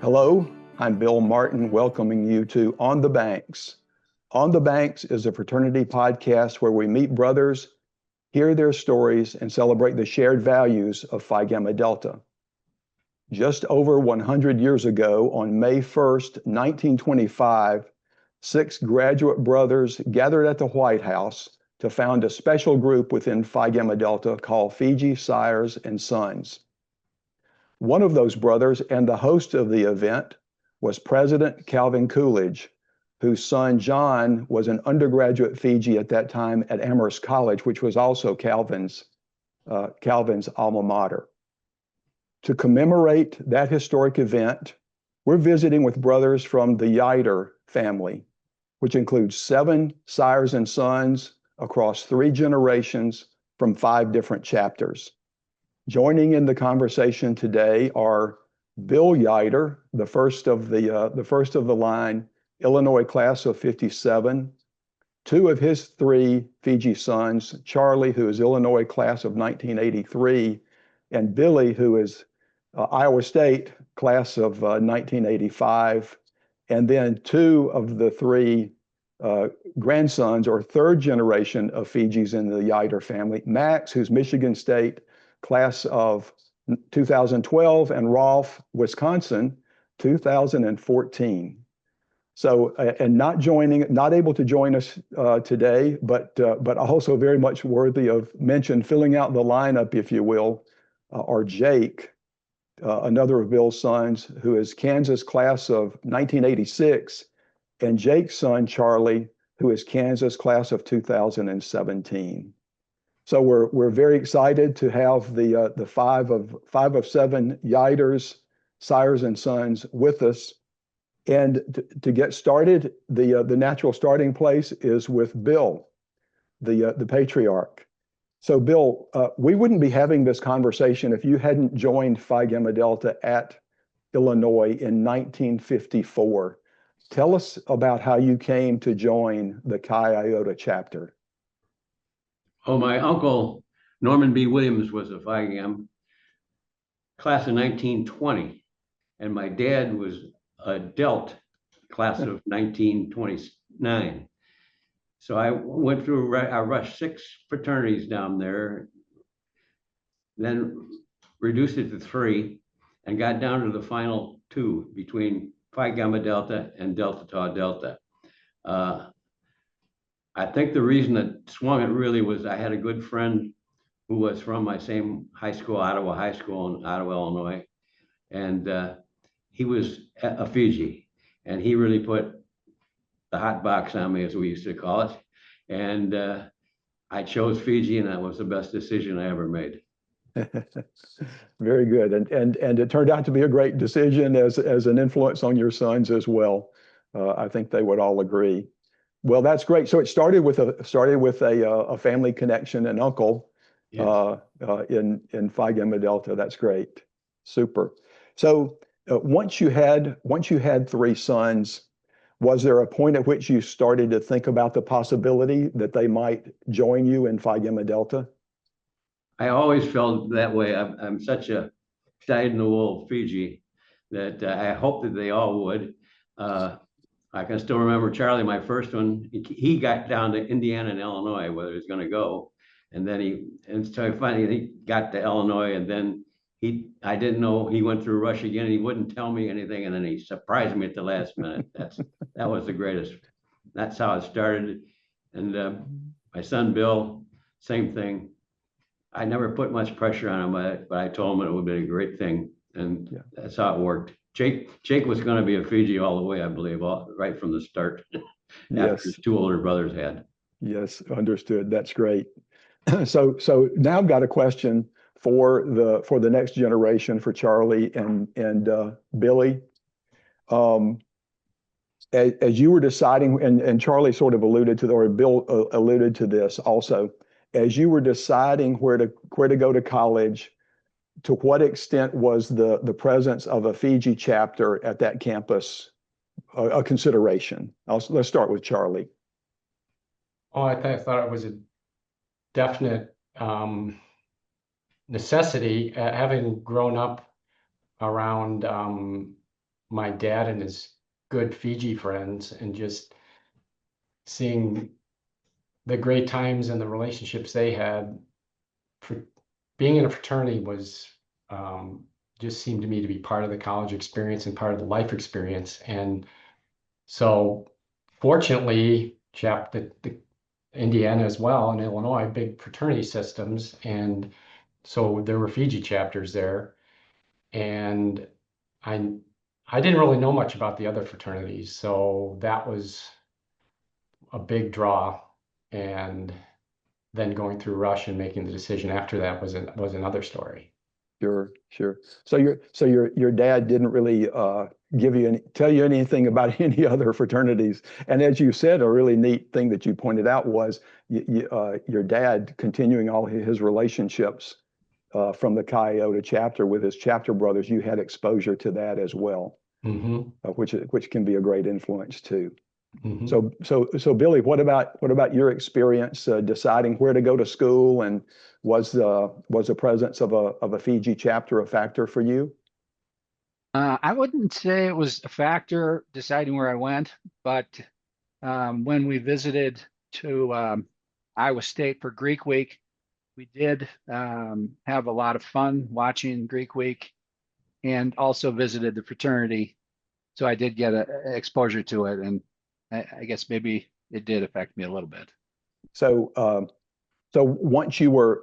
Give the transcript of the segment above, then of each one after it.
Hello, I'm Bill Martin, welcoming you to On the Banks. On the Banks is a fraternity podcast where we meet brothers, hear their stories, and celebrate the shared values of Phi Gamma Delta. Just over 100 years ago, on May 1st, 1925, 6 graduate brothers gathered at the White House to found a special group within Phi Gamma Delta called Fiji Sires Sons. One of those brothers and the host of the event was President Calvin Coolidge, whose son John was an undergraduate Fiji at that time at Amherst College, which was also Calvin's alma mater. To commemorate that historic event, we're visiting with brothers from the Ieuter family, which includes 7 sires and sons across 3 generations from 5 different chapters. Joining in the conversation today are Bill Ieuter, the first of the line Illinois class of 57, 2 of his 3 Fiji sons, Charlie, who is Illinois class of 1983, and Billy, who is Iowa State class of 1985, and then 2 of the 3 grandsons or 3rd generation of Fijis in the Ieuter family, Max, who's Michigan State class of 2012, and Rolf, Wisconsin, 2014. So, and not able to join us today, but also very much worthy of mention, filling out the lineup, if you will, are Jake, another of Bill's sons, who is Kansas class of 1986, and Jake's son, Charlie, who is Kansas class of 2017. So we're very excited to have the 5 of 7 Ieuters, sires and sons with us. And to get started, the natural starting place is with Bill, the patriarch. So Bill, we wouldn't be having this conversation if you hadn't joined Phi Gamma Delta at Illinois in 1954. Tell us about how you came to join the Chi Iota chapter. Oh, my uncle, Norman B. Williams, was a Phi Gam class of 1920, and my dad was a Delt class of 1929. So I went through, I rushed 6 fraternities down there, then reduced it to 3, and got down to the final 2 between Phi Gamma Delta and Delta Tau Delta. I think the reason that swung it really was I had a good friend who was from my same high school, Ottawa High School in Ottawa, Illinois. And he was a Fiji, and he really put the hot box on me, as we used to call it. And I chose Fiji, and that was the best decision I ever made. Very good. And it turned out to be a great decision as an influence on your sons as well. I think they would all agree. Well, that's great. So it started with a family connection, an uncle, yes, in Phi Gamma Delta. That's great. Super. So once you had 3 sons, was there a point at which you started to think about the possibility that they might join you in Phi Gamma Delta? I always felt that way. I'm such a dyed-in-the-wool Fiji that I hope that they all would. I can still remember Charlie, my first one. He got down to Indiana and Illinois, whether he was going to go, and then so finally he got to Illinois, and then I didn't know he went through Rush again, and he wouldn't tell me anything, and then he surprised me at the last minute. That was the greatest. That's how it started. And my son Bill, same thing. I never put much pressure on him, but I told him it would be a great thing, and yeah, that's how it worked. Jake was going to be a Fiji all the way, I believe, right from the start. After his 2 older brothers had. Yes, understood. That's great. So now I've got a question for the next generation, for Charlie and Billy. As you were deciding, and Charlie sort of alluded to, or Bill alluded to this also, as you were deciding where to go to college, to what extent was the presence of a Fiji chapter at that campus a consideration? Let's start with Charlie. Oh, I thought it was a definite necessity, having grown up around my dad and his good Fiji friends, and just seeing the great times and the relationships they had. For being in a fraternity was just seemed to me to be part of the college experience and part of the life experience. And so fortunately, the Indiana as well and Illinois, big fraternity systems. And so there were Fiji chapters there. And I I didn't really know much about the other fraternities, so that was a big draw. And then going through Rush and making the decision after that was another story. Sure, sure. So your dad didn't really tell you anything about any other fraternities. And as you said, a really neat thing that you pointed out was your dad continuing all his relationships from the Chi Iota chapter with his chapter brothers. You had exposure to that as well, which can be a great influence too. So Billy, what about your experience deciding where to go to school, and was the presence of a Fiji chapter a factor for you? I wouldn't say it was a factor deciding where I went, but when we visited to Iowa State for Greek Week, we did have a lot of fun watching Greek Week, and also visited the fraternity. So I did get exposure to it, and I guess maybe it did affect me a little bit. So once you were,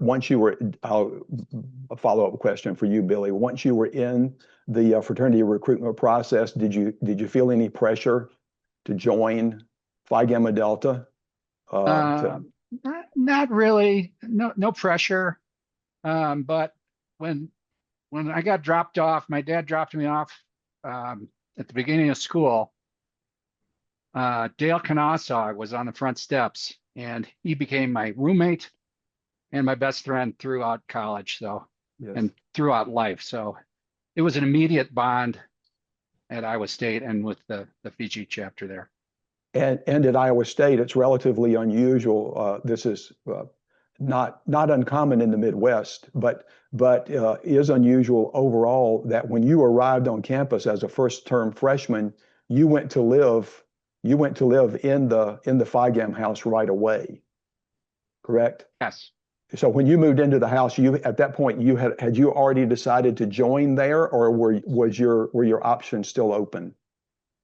a follow-up question for you, Billy. Once you were in the fraternity recruitment process, did you feel any pressure to join Phi Gamma Delta? Not really, no pressure. But when I got dropped off, my dad dropped me off at the beginning of school. Dale Kennesaw was on the front steps, and he became my roommate and my best friend throughout college. So, Yes. And throughout life. So it was an immediate bond at Iowa State and with the Fiji chapter there. And at Iowa State, it's relatively unusual. This is not uncommon in the Midwest, but is unusual overall that when you arrived on campus as a first-term freshman, you went to live in the Phi Gam house right away. Correct? Yes. So when you moved into the house, at that point had you already decided to join there, or were your options still open?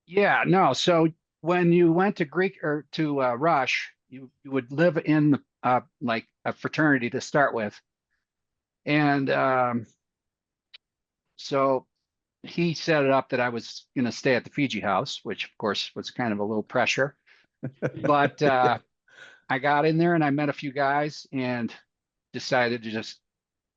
Yeah, no. So when you went to Greek or to Rush, you would live in like a fraternity to start with, and so he set it up that I was going to stay at the Fiji house, which of course was kind of a little pressure, but I got in there and I met a few guys and decided to just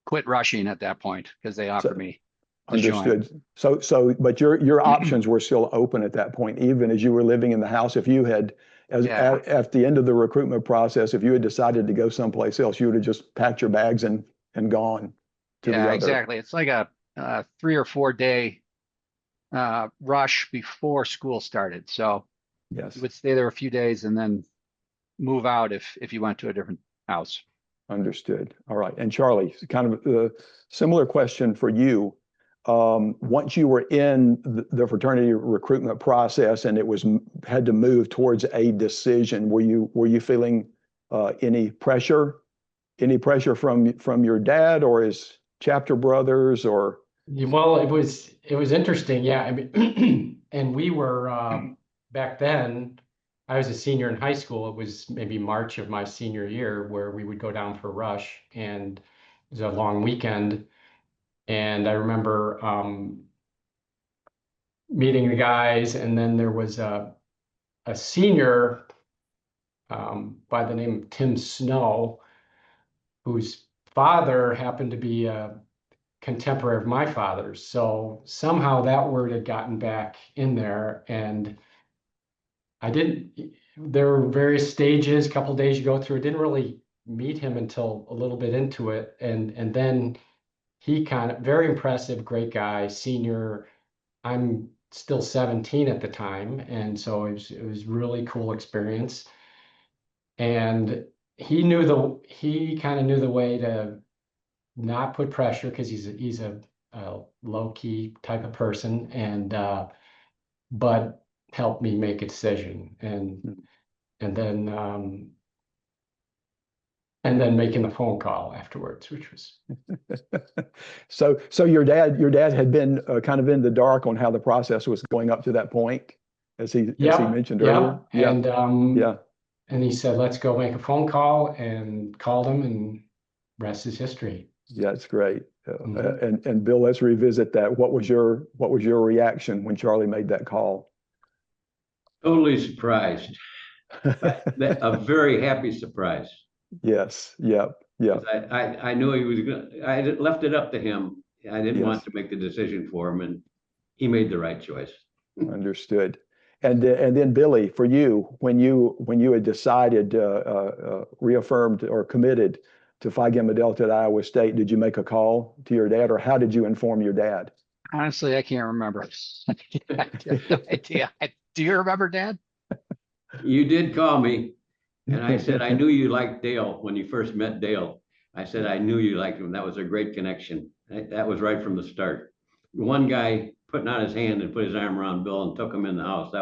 quit rushing at that point because they offered me to Understood. join. But your options were still open at that point, even as you were living in the house. If you had, at the end of the recruitment process, if you had decided to go someplace else, you would have just packed your bags and gone to the other. Exactly. It's like a 3 or 4 day rush before school started. So yes, you would stay there a few days and then move out if you went to a different house. Understood. All right. And Charlie, kind of a similar question for you. Once you were in the fraternity recruitment process and had to move towards a decision, were you feeling any pressure from your dad or his chapter brothers or? Well, it was interesting. Yeah. I mean, and we were back then, I was a senior in high school. It was maybe March of my senior year where we would go down for Rush, and it was a long weekend. And I remember meeting the guys, and then there was a senior by the name of Tim Snow, whose father happened to be a contemporary of my father's. So somehow that word had gotten back in there, and there were various stages, a couple of days you go through. I didn't really meet him until a little bit into it. And then he very impressive, great guy, senior. I'm still 17 at the time. And so it was really cool experience. And he kind of knew the way to not put pressure, because he's a low key type of person. And but helped me make a decision. And then making the phone call afterwards, which was So your dad had been kind of in the dark on how the process was going up to that point, as he mentioned earlier. Yeah. Yeah. And he said, let's go make a phone call, and called him, and rest is history. Yeah, it's great. And Bill, let's revisit that. What was your reaction when Charlie made that call? Totally surprised. A very happy surprise. Yes. Yep. Yep. I knew he was going to, I left it up to him. I didn't want Yes. to make the decision for him, and he made the right choice. Understood. And then Billy, for you, when you had decided, reaffirmed or committed to Phi Gamma Delta at Iowa State, did you make a call to your dad, or how did you inform your dad? Honestly, I can't remember. I have no idea. Do you remember, Dad? You did call me, and I said, I knew you liked Dale when you first met Dale. I said, I knew you liked him. That was a great connection. That was right from the start. One guy putting out his hand and put his arm around Bill and took him in the house.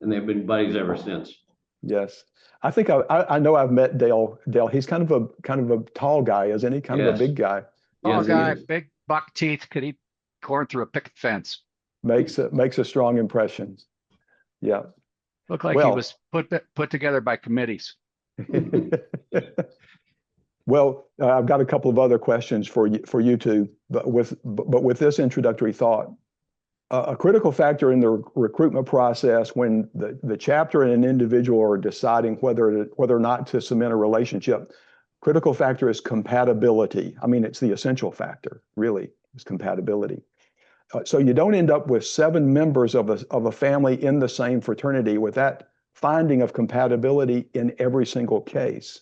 And they've been buddies ever since. Yes. I think I know I've met Dale. He's kind of a tall guy, isn't he? Kind of a big guy. Tall Yes, he guy, is. big buck teeth, could eat corn through a picket fence. Makes a strong impression. Yeah. Looked like he was put together by committees. Well, I've got a couple of other questions for you two, but with this introductory thought, a critical factor in the recruitment process when the chapter and an individual are deciding whether or not to cement a relationship, critical factor is compatibility. I mean, it's the essential factor, really, is compatibility. So you don't end up with 7 members of a family in the same fraternity with that finding of compatibility in every single case.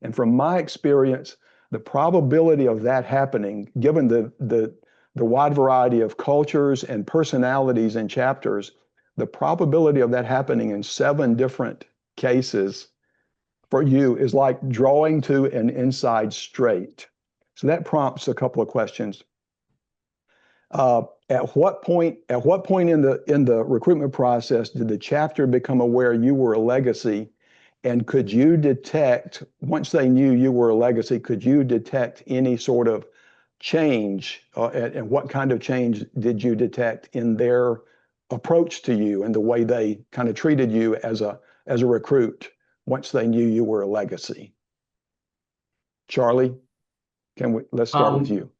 And from my experience, the probability of that happening, given the wide variety of cultures and personalities in chapters, the probability of that happening in 7 different cases for you is like drawing to an inside straight. So that prompts a couple of questions. At what point in the recruitment process did the chapter become aware you were a legacy? And could you detect, once they knew you were a legacy, could you detect any sort of change? And what kind of change did you detect in their approach to you and the way they kind of treated you as a recruit once they knew you were a legacy? Charlie, let's start with you.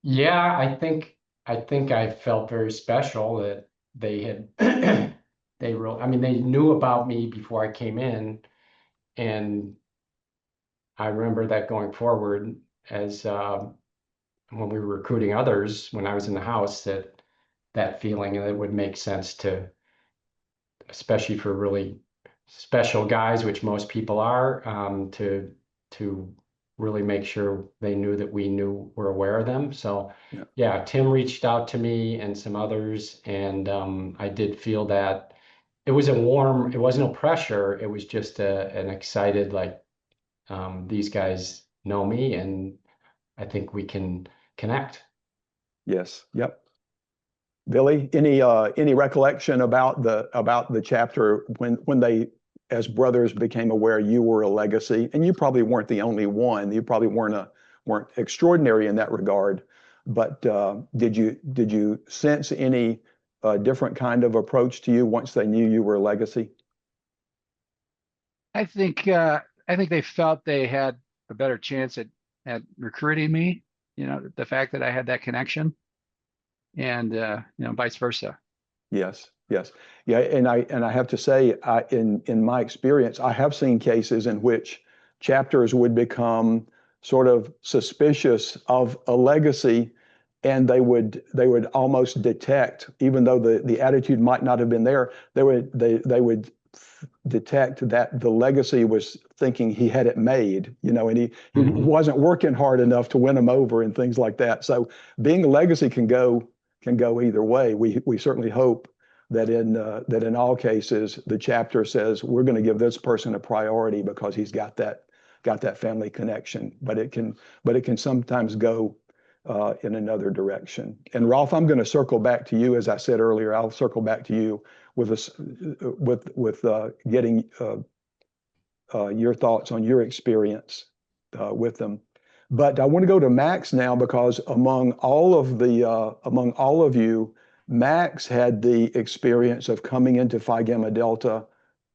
Yeah, I think I felt very special that they had they knew about me before I came in, and I remember that going forward as when we were recruiting others when I was in the house, that feeling that it would make sense to, especially for really special guys, which most people are, to really make sure they knew that we're aware of them. So yeah, Tim reached out to me and some others, and I did feel that it was it wasn't a pressure. It was just an excited, like, these guys know me and I think we can connect. Yes. Yep. Billy, any recollection about the chapter when they, as brothers, became aware you were a legacy? And you probably weren't the only one. You probably weren't extraordinary in that regard. But did you sense any different kind of approach to you once they knew you were a legacy? I think they felt they had a better chance at recruiting me. The fact that I had that connection, and vice versa. Yes. Yeah, and I have to say, in my experience, I have seen cases in which chapters would become sort of suspicious of a legacy, and they would almost detect, even though the attitude might not have been there, they would detect that the legacy was thinking he had it made, and he wasn't working hard enough to win them over and things like that. So being a legacy can go either way. We certainly hope that in all cases the chapter says we're going to give this person a priority because he's got that family connection. But it can sometimes go in another direction. And Rolf, I'm going to circle back to you. As I said earlier, I'll circle back to you with getting your thoughts on your experience with them. But I want to go to Max now, because among all of you, Max had the experience of coming into Phi Gamma Delta,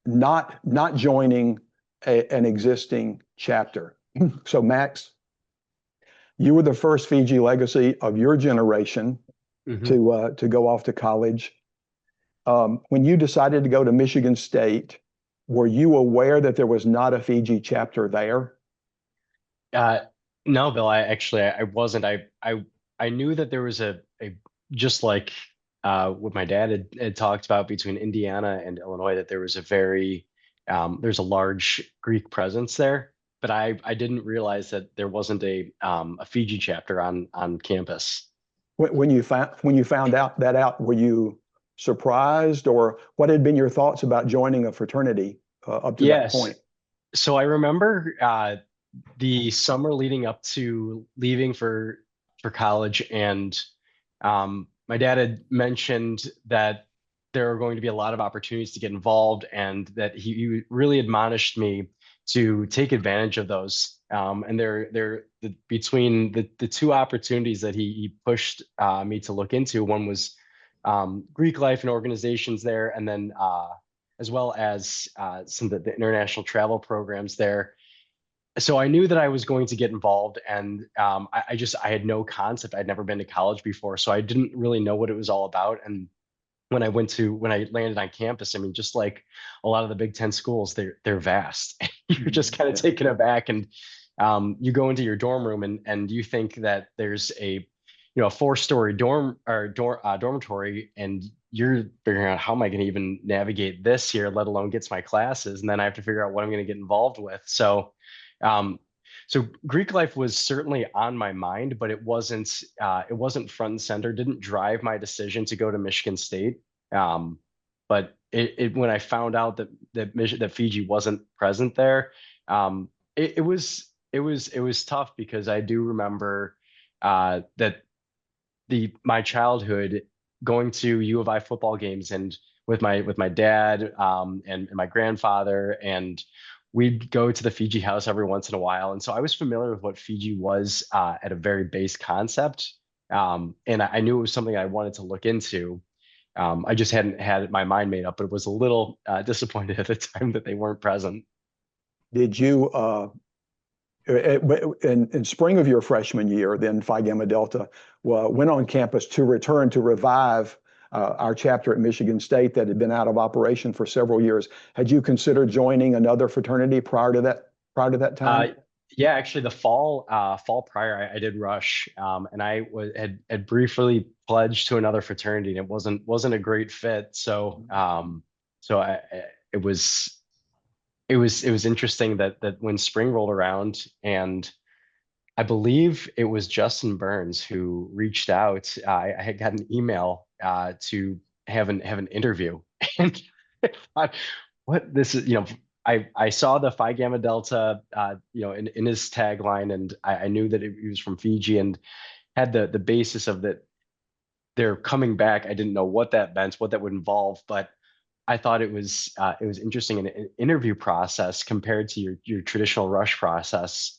not joining an existing chapter. So Max, you were the first Fiji legacy of your generation to go off to college. When you decided to go to Michigan State, were you aware that there was not a Fiji chapter there? No, Bill, I wasn't. I knew that there was a just like what my dad had talked about between Indiana and Illinois, that there was there's a large Greek presence there, but I didn't realize that there wasn't a Fiji chapter on campus. When you found out, were you surprised, or what had been your thoughts about joining a fraternity up to that point? So I remember the summer leading up to leaving for college, and my dad had mentioned that there are going to be a lot of opportunities to get involved, and that he really admonished me to take advantage of those. And between the two opportunities that he pushed me to look into, one was Greek life and organizations there, and then as well as some of the international travel programs there. So I knew that I was going to get involved, and I had no concept. I'd never been to college before, so I didn't really know what it was all about. And when I landed on campus, I mean, just like a lot of the Big Ten schools, they're vast. You're just kind of taken aback, and you go into your dorm room, and you think that there's a 4-story dormitory, and you're figuring out, how am I going to even navigate this here, let alone get to my classes, and then I have to figure out what I'm going to get involved with. So Greek life was certainly on my mind, but it wasn't front and center. Didn't drive my decision to go to Michigan State. But when I found out that Fiji wasn't present there, it was tough, because I do remember that my childhood going to U of I football games, and with my dad and my grandfather, and we'd go to the Fiji house every once in a while. And so I was familiar with what Fiji was at a very base concept. And I knew it was something I wanted to look into. I just hadn't had my mind made up, but it was a little disappointed at the time that they weren't present. Did you, in spring of your freshman year, then Phi Gamma Delta went on campus to return to revive our chapter at Michigan State that had been out of operation for several years. Had you considered joining another fraternity prior to that time? Yeah, actually, the fall prior, I did rush, and I had briefly pledged to another fraternity, and it wasn't a great fit. So it was interesting that when spring rolled around, and I believe it was Justin Burns who reached out. I had got an email to have an interview, and I thought, what this is, I saw the Phi Gamma Delta, in his tagline, and I knew that he was from Fiji, and had the basis of that they're coming back. I didn't know what that meant, what that would involve, but I thought it was interesting in an interview process compared to your traditional rush process.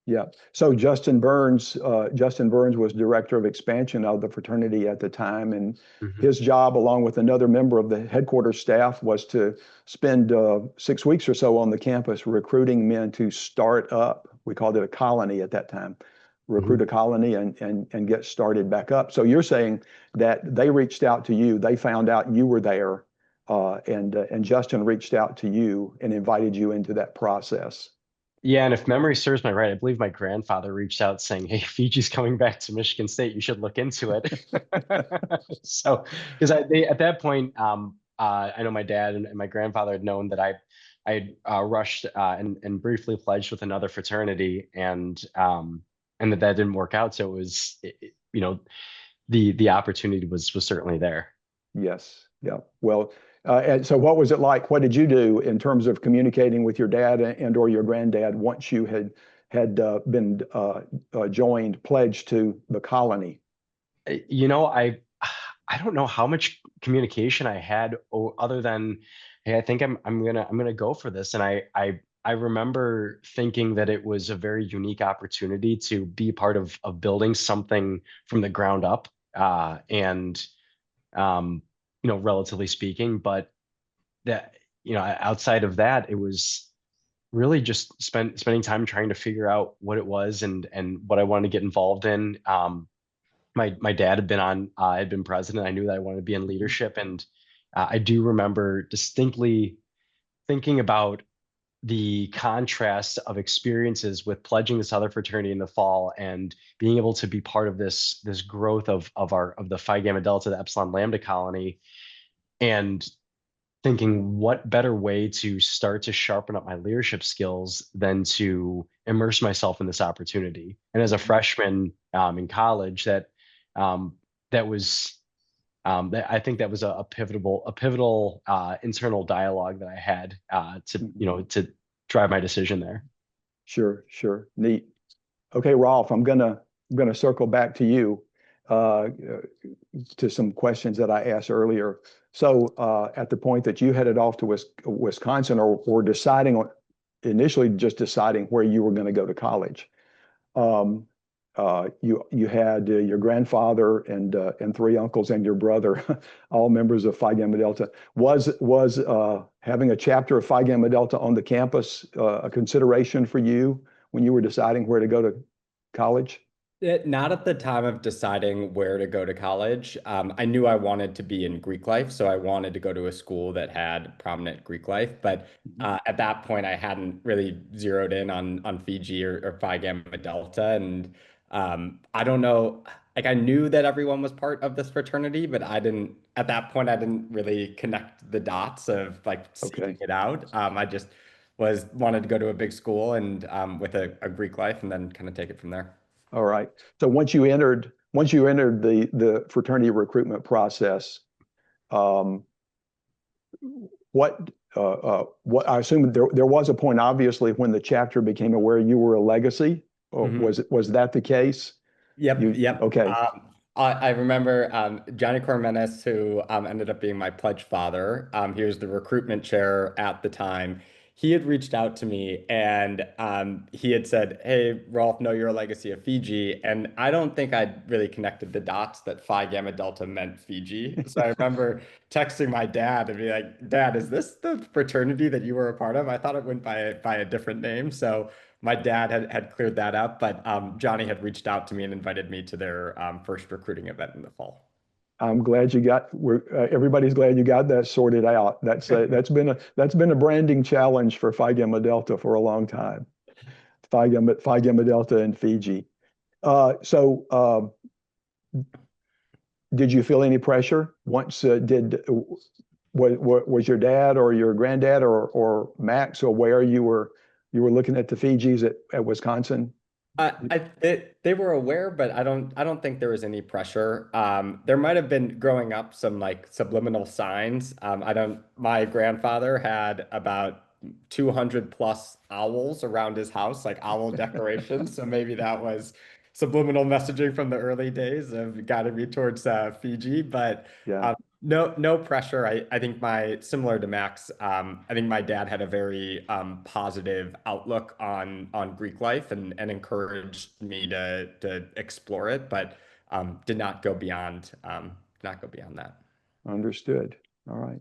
Yeah. So Justin Burns was director of expansion of the fraternity at the time, and his job, along with another member of the headquarters staff, was to spend 6 weeks or so on the campus recruiting men to start up. We called it a colony at that time. Recruit a colony and get started back up. So you're saying that they reached out to you, they found out you were there, and Justin reached out to you and invited you into that process. Yeah, and if memory serves me right, I believe my grandfather reached out saying, "Hey, Fiji's coming back to Michigan State. You should look into it." So, because at that point, I know my dad and my grandfather had known that I had rushed and briefly pledged with another fraternity, and that didn't work out. So it was, the opportunity was certainly there. Yes. Yeah. Well, and so what was it like? What did you do in terms of communicating with your dad and or your granddad once you had been joined, pledged to the colony. You know, I don't know how much communication I had other than, hey, I think I'm gonna go for this. And I remember thinking that it was a very unique opportunity to be part of building something from the ground up, and relatively speaking, but that, outside of that, it was really just spending time trying to figure out what it was and what I wanted to get involved in. My dad had been president. I knew that I wanted to be in leadership, and I do remember distinctly thinking about the contrast of experiences with pledging this other fraternity in the fall and being able to be part of this growth of the Phi Gamma Delta, the Epsilon Lambda colony, and thinking what better way to start to sharpen up my leadership skills than to immerse myself in this opportunity. And as a freshman in college, that was I think that was a pivotal internal dialogue that I had to drive my decision there. Sure, neat. Okay, Rolf, I'm gonna circle back to you to some questions that I asked earlier. So at the point that you headed off to Wisconsin, or initially just deciding where you were going to go to college, you had your grandfather and three uncles and your brother, all members of Phi Gamma Delta. Was having a chapter of Phi Gamma Delta on the campus a consideration for you when you were deciding where to go to college? Not at the time of deciding where to go to college. I knew I wanted to be in Greek life, so I wanted to go to a school that had prominent Greek life. But at that point, I hadn't really zeroed in on Fiji or Phi Gamma Delta. And I don't know, like I knew that everyone was part of this fraternity, but at that point, I didn't really connect the dots of like seeking it out. I just wanted to go to a big school and with a Greek life and then kind of take it from there. All right. So once you entered the fraternity recruitment process, what I assume there was a point, obviously, when the chapter became aware you were a legacy. Or was that the case? Yep. Okay. I remember Johnny Cormenes, who ended up being my pledge father. He was the recruitment chair at the time. He had reached out to me and he had said, "Hey, Rolf, know you're a legacy of Fiji." And I don't think I'd really connected the dots that Phi Gamma Delta meant Fiji. So I remember texting my dad and be like, "Dad, is this the fraternity that you were a part of? I thought it went by a different name." So my dad had cleared that up, but Johnny had reached out to me and invited me to their first recruiting event in the fall. I'm glad everybody's glad you got that sorted out. That's been a branding challenge for Phi Gamma Delta for a long time. Phi Gamma Delta and Fiji. So did you feel any pressure once? Was your dad or your granddad or Max aware you were looking at the Fijis at Wisconsin? They were aware, but I don't think there was any pressure. There might have been growing up some like subliminal signs. My grandfather had about 200 plus owls around his house, like owl decorations. So maybe that was subliminal messaging from the early days of guiding me towards Fiji. But Yeah. no pressure. I think similar to Max, I think my dad had a very positive outlook on Greek life and encouraged me to explore it, but did not go beyond that. Understood. All right.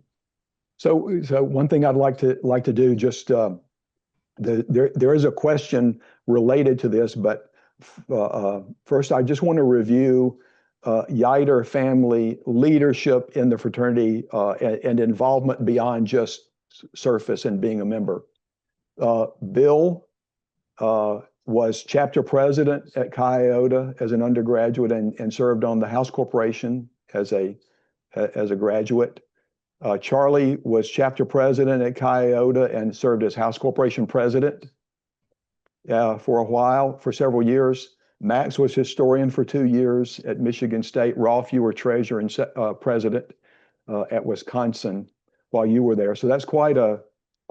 So one thing I'd like to do, just there is a question related to this, but first I just want to review Ieuter family leadership in the fraternity and involvement beyond just surface and being a member. Bill was chapter president at Chi Iota as an undergraduate and served on the House Corporation as a graduate. Charlie was chapter president at Chi Iota and served as House Corporation president for several years. Max was historian for 2 years at Michigan State. Rolf, you were treasurer and president at Wisconsin while you were there. So that's quite a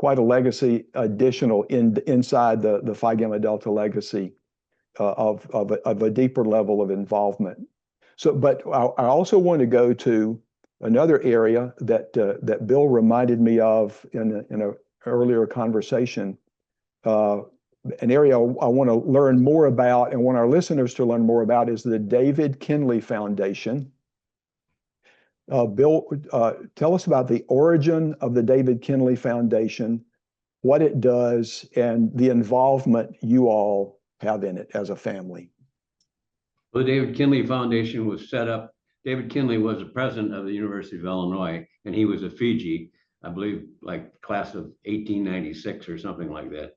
quite a legacy additional inside the Phi Gamma Delta legacy of a deeper level of involvement. So, but I also want to go to another area that Bill reminded me of in an earlier conversation. An area I want to learn more about and want our listeners to learn more about is the David Kinley Foundation. Bill, tell us about the origin of the David Kinley Foundation, what it does, and the involvement you all have in it as a family. Well, the David Kinley Foundation was set up. David Kinley was the president of the University of Illinois, and he was a Fiji, I believe, like class of 1896 or something like that.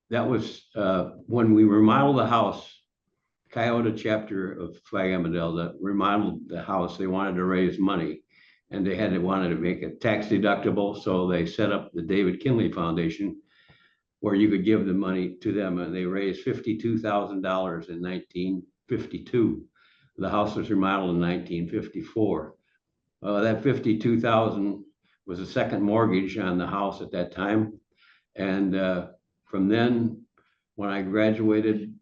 That was when we remodeled the house. Coyote chapter of Phi Gamma Delta remodeled the house. They wanted to raise money, and they wanted to make it tax deductible. So they set up the David Kinley Foundation, where you could give the money to them, and they raised $52,000 in 1952. The house was remodeled in 1954. That $52,000 was a second mortgage on the house at that time, and from then, when I graduated,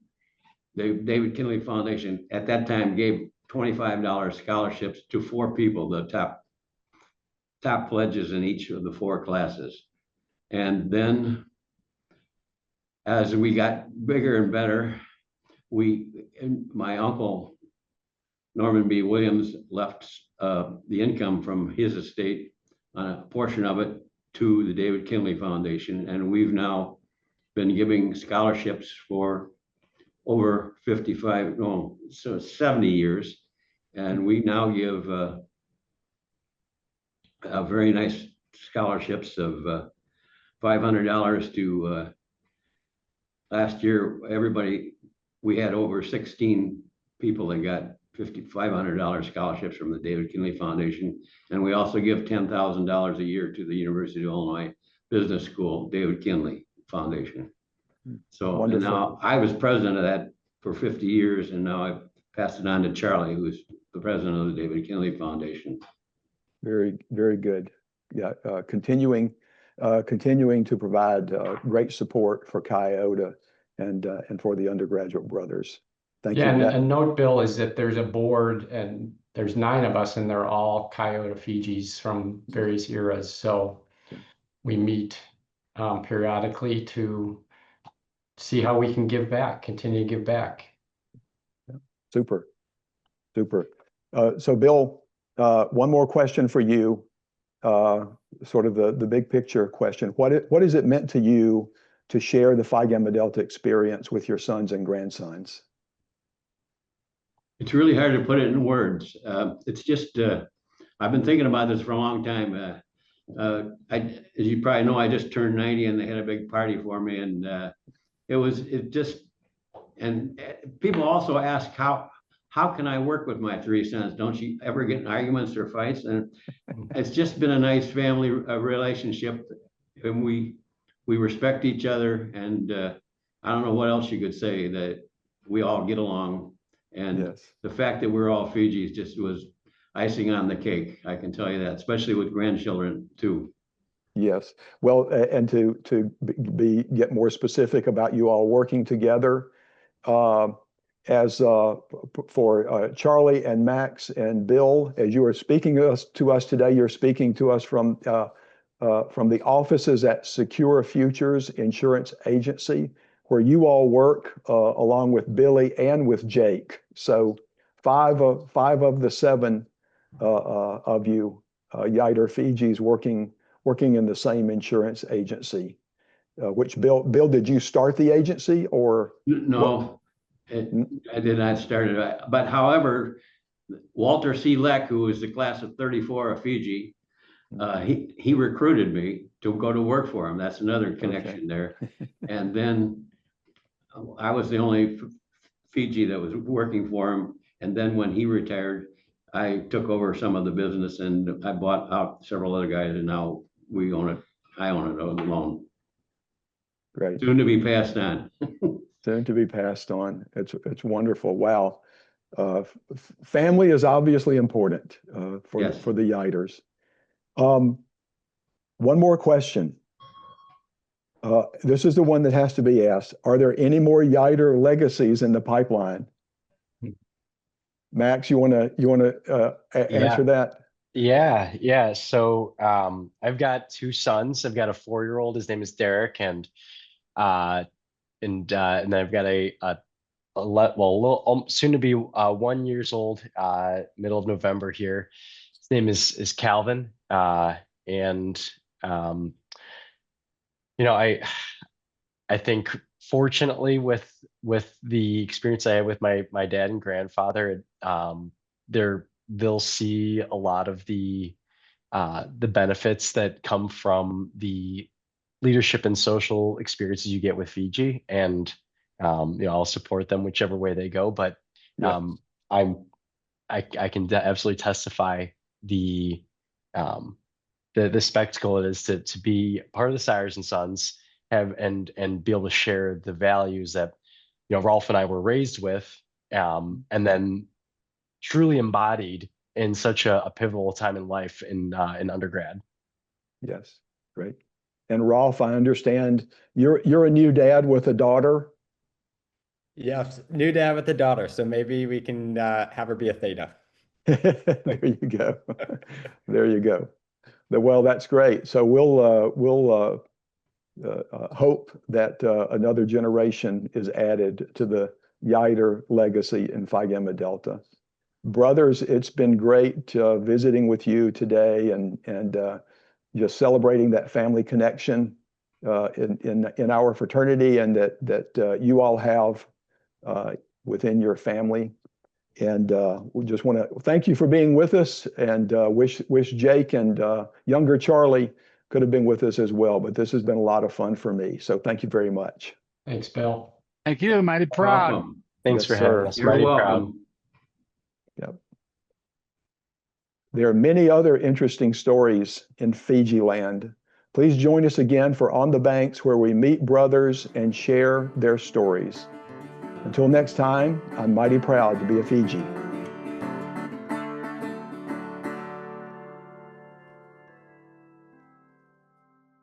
the David Kinley Foundation at that time gave $25 scholarships to 4 people, the top pledges in each of the 4 classes. And then as we got bigger and better, my uncle, Norman B. Williams, left the income from his estate, a portion of it, to the David Kinley Foundation. And we've now been giving scholarships for over 70 years. And we now give a very nice scholarships of $500 to, last year, we had over 16 people that got $500 scholarships from the David Kinley Foundation. And we also give $10,000 a year to the University of Illinois Business School, David Kinley Foundation. So and now I was president of that for 50 years, and now I've passed it on to Charlie, who's the president of the David Kinley Foundation. Very, very good. Yeah, continuing to provide great support for Coyote and for the undergraduate brothers. Thank you. And note, Bill, is that there's a board, and there's 9 of us, and they're all Coyote Fijis from various eras. So we meet periodically to see how we can give back, continue to give back. Super. So Bill, one more question for you, sort of the big picture question. What has it meant to you to share the Phi Gamma Delta experience with your sons and grandsons? It's really hard to put it in words. It's just, I've been thinking about this for a long time. As you probably know, I just turned 90, and they had a big party for me, and and people also ask, how can I work with my 3 sons? Don't you ever get in arguments or fights? And it's just been a nice family relationship, and we respect each other, and I don't know what else you could say, that we all get along. And the fact that we're all Fijis just was icing on the cake. I can tell you that, especially with grandchildren too. Yes. Well, and to get more specific about you all working together, as for Charlie and Max and Bill, as you are speaking to us today, you're speaking to us from the offices at Secure Futures Insurance Agency, where you all work along with Billy and with Jake. So 5 of the 7 of you Ieuter Fijis working in the same insurance agency. Which Bill, did you start the agency or? No, I did not start it. But however, Walter C. Leck, who was the class of 34 of Fiji, he recruited me to go to work for him. That's another connection there. And then I was the only Fiji that was working for him. And then when he retired, I took over some of the business, and I bought out several other guys, and now we own it. I own it alone. Great. Soon to be passed on. Soon to be passed on. It's wonderful. Wow. Family is obviously important for the Ieuters. One more question. This is the one that has to be asked. Are there any more Ieuter legacies in the pipeline? Max, you want to answer that? Yeah. So I've got two sons. I've got a 4-year-old. His name is Derek, and then I've got a little soon to be 1 year old, middle of November here. His name is Calvin, and I think fortunately with the experience I had with my dad and grandfather, they'll see a lot of the benefits that come from the leadership and social experiences you get with Fiji, and I'll support them whichever way they go. But Yeah. I can absolutely testify the spectacle it is to be part of the Sires and Sons, and be able to share the values that Rolf and I were raised with, and then truly embodied in such a pivotal time in life in undergrad. Yes, great. And Rolf, I understand you're a new dad with a daughter. Yes, new dad with a daughter, so maybe we can have her be a theta. There you go. There you go. Well, that's great. So we'll hope that another generation is added to the Ieuter legacy in Phi Gamma Delta. Brothers, it's been great visiting with you today and just celebrating that family connection in our fraternity, and that you all have within your family. And we just want to thank you for being with us, and wish Jake and younger Charlie could have been with us as well. But this has been a lot of fun for me. So thank you very much. Thanks, Bill. Thank you. Mighty proud. Welcome. Thanks Yes, for sir. having us. You're Mighty proud. welcome. Yep. There are many other interesting stories in Fiji land. Please join us again for On the Banks, where we meet brothers and share their stories. Until next time, I'm mighty proud to be a Fiji.